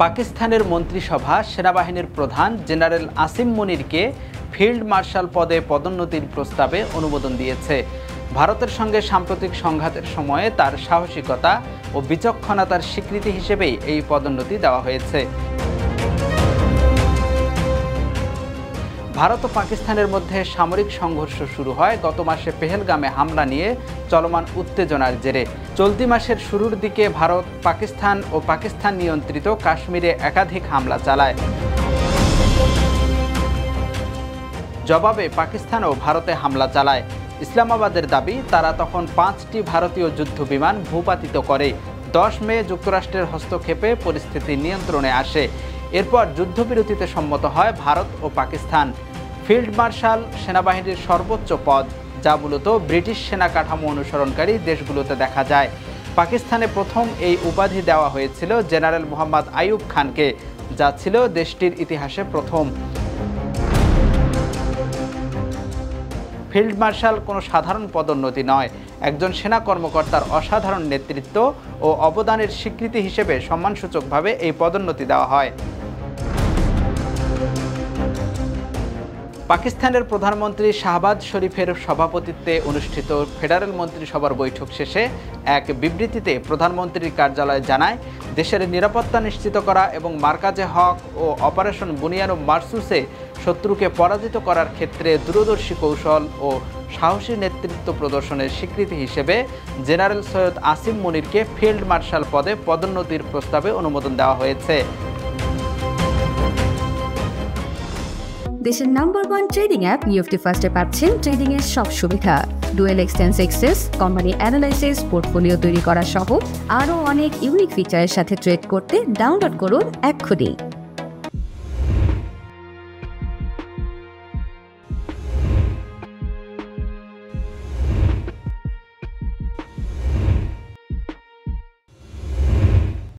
পাকিস্তানের মন্ত্রিসভা সেনাবাহিনীর প্রধান জেনারেল আসিম মনিরকে ফিল্ড মার্শাল পদে পদোন্নতির প্রস্তাবে অনুমোদন দিয়েছে। ভারতের সঙ্গে সাম্প্রতিক সংঘাতের সময়ে তার সাহসিকতা ও বিচক্ষণতার স্বীকৃতি হিসেবেই এই পদোন্নতি দেওয়া হয়েছে। ভারত ও পাকিস্তানের মধ্যে সামরিক সংঘর্ষ শুরু হয় গত মাসে পেহেলগামে হামলা নিয়ে চলমান উত্তেজনার জেরে। চলতি মাসের শুরুর দিকে ভারত পাকিস্তান ও পাকিস্তান নিয়ন্ত্রিত কাশ্মীরে একাধিক হামলা চালায়। জবাবে পাকিস্তানও ভারতে হামলা চালায়। ইসলামাবাদের দাবি, তারা তখন 5টি ভারতীয় যুদ্ধবিমান ভূপাতিত করে। 10 মে যুক্তরাষ্ট্রের হস্তক্ষেপে পরিস্থিতি নিয়ন্ত্রণে আসে। এরপর যুদ্ধবিরতিতে সম্মত হয় ভারত ও পাকিস্তান। ফিল্ড মার্শাল সেনাবাহিনীর সর্বোচ্চ পদ, যা মূলত ব্রিটিশ সেনা কাঠামো অনুসরণকারী দেশগুলোতে দেখা যায়। পাকিস্তানে প্রথম এই উপাধি দেওয়া হয়েছিল জেনারেল মোহাম্মদ আইয়ুব খানকে, যা ছিল দেশটির ইতিহাসে প্রথম। ফিল্ড মার্শাল কোনো সাধারণ পদোন্নতি নয়, একজন সেনা কর্মকর্তার অসাধারণ নেতৃত্ব ও অবদানের স্বীকৃতি হিসেবে সম্মানসূচকভাবে এই পদোন্নতি দেওয়া হয়। পাকিস্তানের প্রধানমন্ত্রী শাহবাজ শরীফের সভাপতিত্বে অনুষ্ঠিত ফেডারেল মন্ত্রিসভার বৈঠক শেষে এক বিবৃতিতে প্রধানমন্ত্রীর কার্যালয় জানায়, দেশের নিরাপত্তা নিশ্চিত করা এবং মার্কাজে হক ও অপারেশন বুনিয়ান মারসুসে শত্রুকে পরাজিত করার ক্ষেত্রে দূরদর্শী কৌশল ও সাহসী নেতৃত্ব প্রদর্শনের স্বীকৃতি হিসেবে জেনারেল সৈয়দ আসিম মনিরকে ফিল্ড মার্শাল পদে পদোন্নতির প্রস্তাবে অনুমোদন দেওয়া হয়েছে। দেশের নাম্বার 1 ট্রেডিং অ্যাপ নিফটি ফার্স্টে পাচ্ছেন ট্রেডিং এর সব সুবিধা, dual exchange access, company analysis, portfolio তৈরি করা সহ আরও অনেক ইউনিক ফিচারের সাথে ট্রেড করতে ডাউনলোড করুন এক্ষুনি।